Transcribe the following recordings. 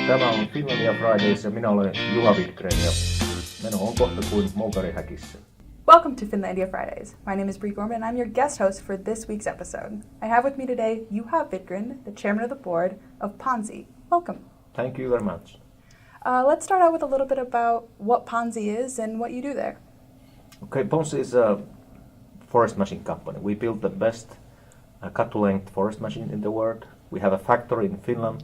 Tämä on Finlandia Fridays ja minä olen Juha Vidgrén ja meno on kohta kuin moukarihäkissä. Welcome to Finlandia Fridays. My name is Vidgrén and I'm your guest host for this week's episode. I have with me today Juha Vidgrén, the chairman of the board of Ponsse. Welcome. Thank you very much. Let's start out with a little bit about what Ponsse is and what you do there. Okay, Ponsse is a forest machine company. We build the best cut-to-length forest machine in the world. We have a factory in Finland,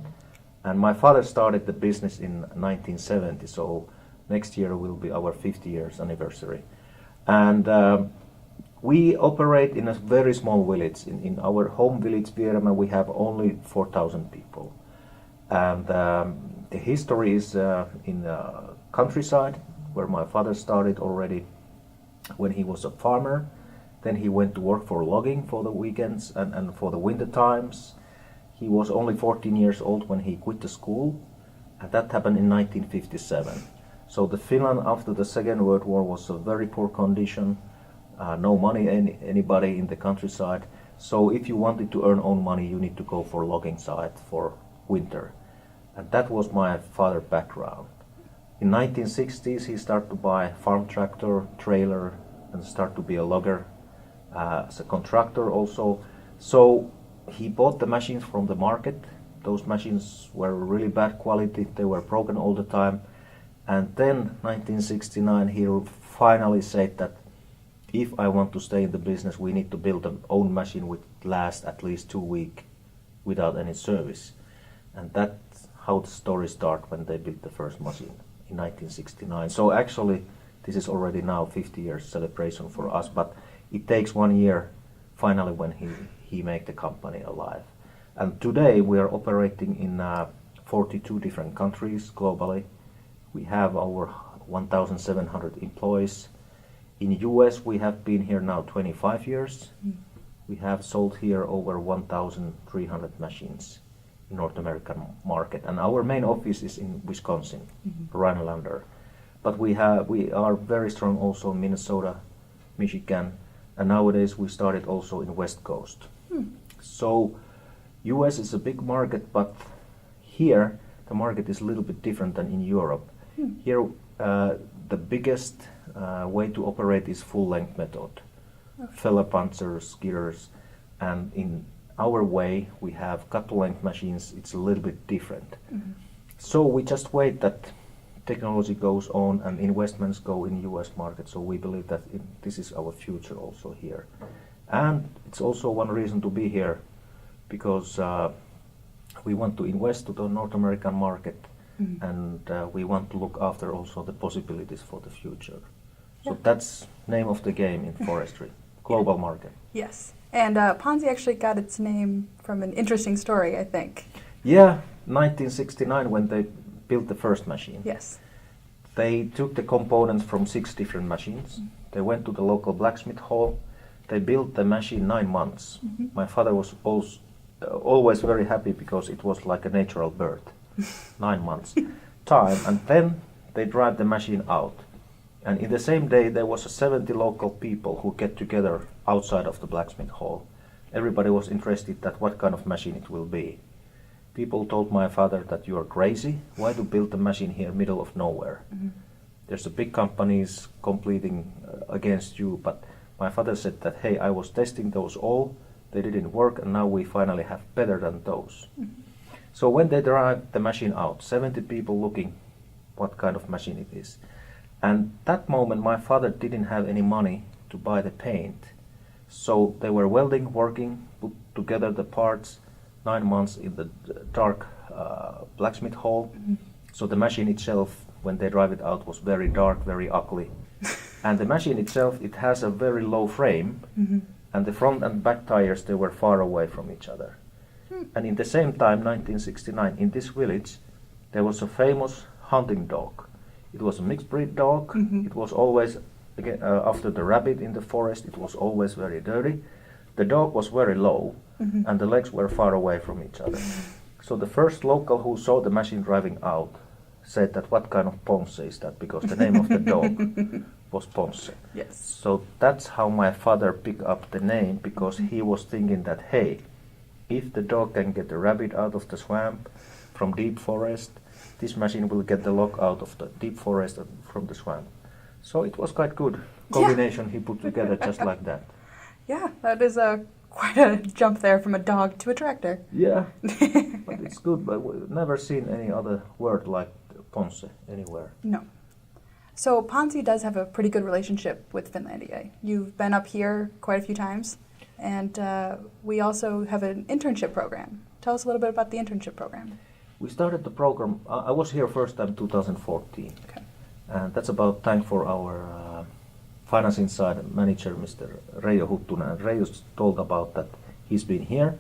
and my father started the business in 1970, so next year will be our 50 years anniversary. And we operate in a very small village. In our home village, Vidgrén, we have only 4,000 people. And the history is in the countryside, where my father started already when he was a farmer. Then he went to work for logging for the weekends and for the winter times. He was only 14 years old when he quit the school, and that happened in 1957. So the Finland after the Second World War was a very poor condition, no money anybody in the countryside. So if you wanted to earn own money, you need to go for logging site for winter. And that was my father's background. In 1960s he started to buy farm tractor, trailer, and start to be a logger as a contractor also. So he bought the machines from the market. Those machines were really bad quality, they were broken all the time. And then 1969 he finally said that if I want to stay in the business, we need to build an own machine which lasts at least 2 weeks without any service. And that's how the story started when they built the first machine in 1969. So actually this is already now 50 years celebration for us, but it takes 1 year finally when he made the company alive. And today we are operating in 42 different countries globally. We have over 1,700 employees. In US we have been here now 25 years. We have sold here over 1,300 machines in North American market. And our main office is in Wisconsin, Rhinelander. But we are very strong also in Minnesota, Michigan, and nowadays we started also in West Coast. So US is a big market, but here the market is a little bit different than in Europe. Here the biggest way to operate is full-length method. Feller punchers, skidders, and in our way we have cut-to-length machines. It's a little bit different. So we just wait that technology goes on and investments go in US market, so we believe that this is our future also here. And it's also one reason to be here, because we want to invest to the North American market, and we want to look after also the possibilities for the future. So that's name of the game in forestry, global market. Yes, and Ponsse actually got its name from an interesting story, I think. Yeah, 1969 when they built the first machine. Yes. They took the components from 6 different machines. They went to the local blacksmith hall. They built the machine 9 months. My father was always very happy because it was like a natural birth. 9 months time, and then they drive the machine out. And in the same day there was 70 local people who get together outside of the blacksmith hall. Everybody was interested that what kind of machine it will be. People told my father that you are crazy. Why to build a machine here middle of nowhere? There's a big companies competing against you. But my father said that, hey, I was testing those all. They didn't work, and now we finally have better than those. So when they drive the machine out, 70 people looking what kind of machine it is. And that moment my father didn't have any money to buy the paint. So they were welding, working, put together the parts, 9 months in the dark blacksmith hall. So the machine itself, when they drive it out, was very dark, very ugly. And the machine itself, it has a very low frame, and the front and back tires, they were far away from each other. And in the same time, 1969, in this village, there was a famous hunting dog. It was a mixed breed dog. It was always, after the rabbit in the forest, it was always very dirty. The dog was very low, and the legs were far away from each other. So the first local who saw the machine driving out said that what kind of Ponsse is that, because the name of the dog was Ponsse. Yes. So that's how my father picked up the name, because he was thinking that, hey, if the dog can get the rabbit out of the swamp from deep forest, this machine will get the log out of the deep forest and from the swamp. So it was quite good combination he put together just like that. Yeah, that is quite a jump there from a dog to a tractor. Yeah, but it's good, but we've never seen any other word like Ponsse anywhere. No. So Ponsse does have a pretty good relationship with Finlandia. You've been up here quite a few times, and we also have an internship program. Tell us a little bit about the internship program. We started the program, I was here first time 2014. Okay. And that's about time for our finance inside manager, Mr. Reijo Huttunen. And Reijo's told about that he's been here,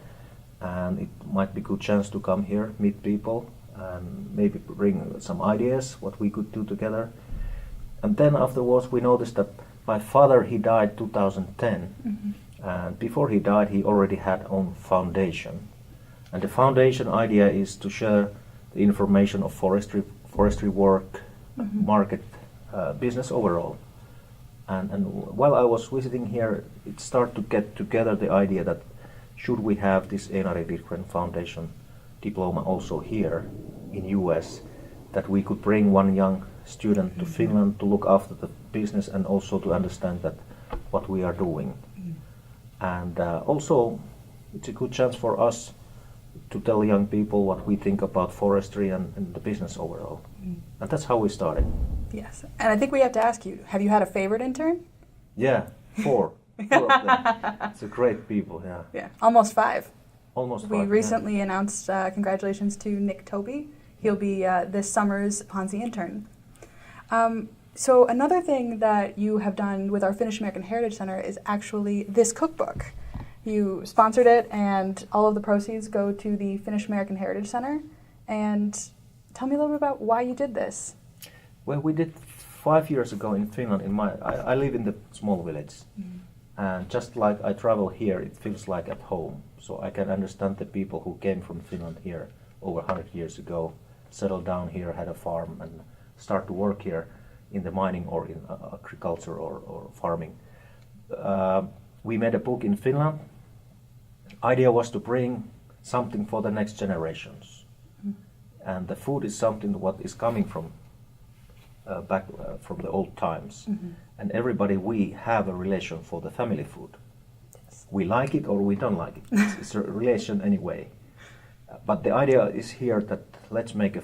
and it might be a good chance to come here, meet people, and maybe bring some ideas what we could do together. And then afterwards we noticed that my father, he died 2010, and before he died he already had own foundation. And the foundation idea is to share the information of forestry work, market, business overall. And while I was visiting here, it started to get together the idea that should we have this Vidgrén Foundation diploma also here in US, that we could bring one young student to Finland to look after the business and also to understand that what we are doing. And also it's a good chance for us to tell young people what we think about forestry and the business overall. And that's how we started. Yes. And I think we have to ask you, have you had a favorite intern? Yeah, four. Four of them. It's a great people, yeah. Yeah, almost 5. Almost 5. We recently announced congratulations to Nick Toby. He'll be this summer's Ponsse intern. So another thing that you have done with our Finnish American Heritage Center is actually this cookbook. You sponsored it, and all of the proceeds go to the Finnish American Heritage Center. And tell me a little bit about why you did this. Well, we did 5 years ago in Finland. I live in the small village, and just like I travel here, it feels like at home. So I can understand the people who came from Finland here over 100 years ago, settled down here, had a farm, and start to work here in the mining or in agriculture or farming. We made a book in Finland. Idea was to bring something for the next generations, and the food is something what is coming from back from the old times, and everybody we have a relation for the family food. Yes. We like it or we don't like it. It's a relation anyway. But the idea is here that let's make a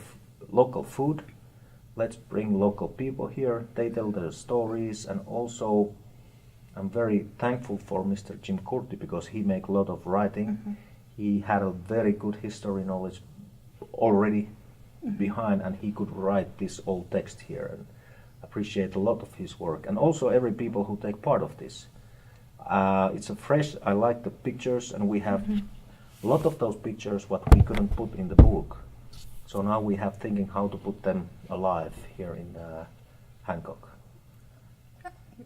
local food. Let's bring local people here. They tell their stories, and also I'm very thankful for Mr. Jim Kurti because he make a lot of writing. He had a very good history knowledge already behind, and he could write this old text here, and appreciate a lot of his work. And also every people who take part of this. It's a fresh, I like the pictures, and we have a lot of those pictures what we couldn't put in the book. So now we have thinking how to put them alive here in Hancock.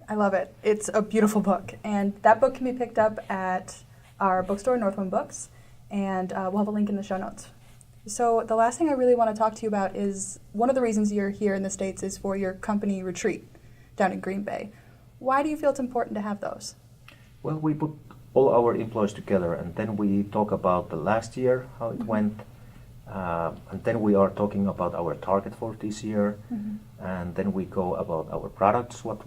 I love it. It's a beautiful book, and that book can be picked up at our bookstore, Northwind Books, and we'll have a link in the show notes. So the last thing I really want to talk to you about is one of the reasons you're here in the States is for your company retreat down in Green Bay. Why do you feel it's important to have those? Well, we put all our employees together, and then we talk about the last year, how it went, and then we are talking about our target for this year, and then we go about our products, what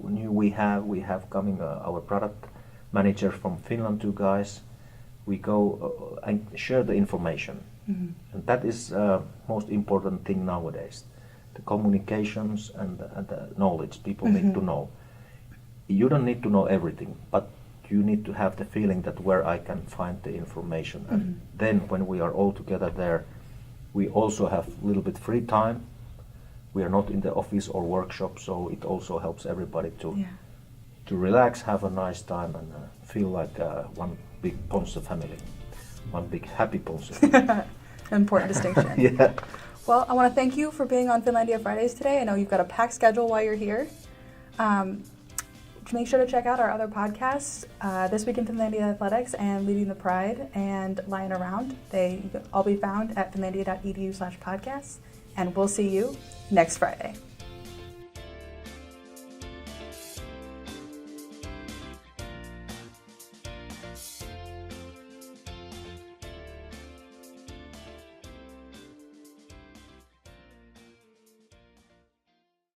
new we have. We have coming our product manager from Finland, 2 guys. We go and share the information, and that is most important thing nowadays. The communications and the knowledge people need to know. You don't need to know everything, but you need to have the feeling that where I can find the information. And then when we are all together there, we also have a little bit free time. We are not in the office or workshop, so it also helps everybody to relax, have a nice time, and feel like one big Ponsse family, one big happy Ponsse. Important distinction. Yeah. Well, I want to thank you for being on Finlandia Fridays today. I know you've got a packed schedule while you're here. Make sure to check out our other podcasts, This Week in Finlandia Athletics and Leading the Pride and Lying Around. They can all be found at finlandia.edu/podcasts. And we'll see you next Friday.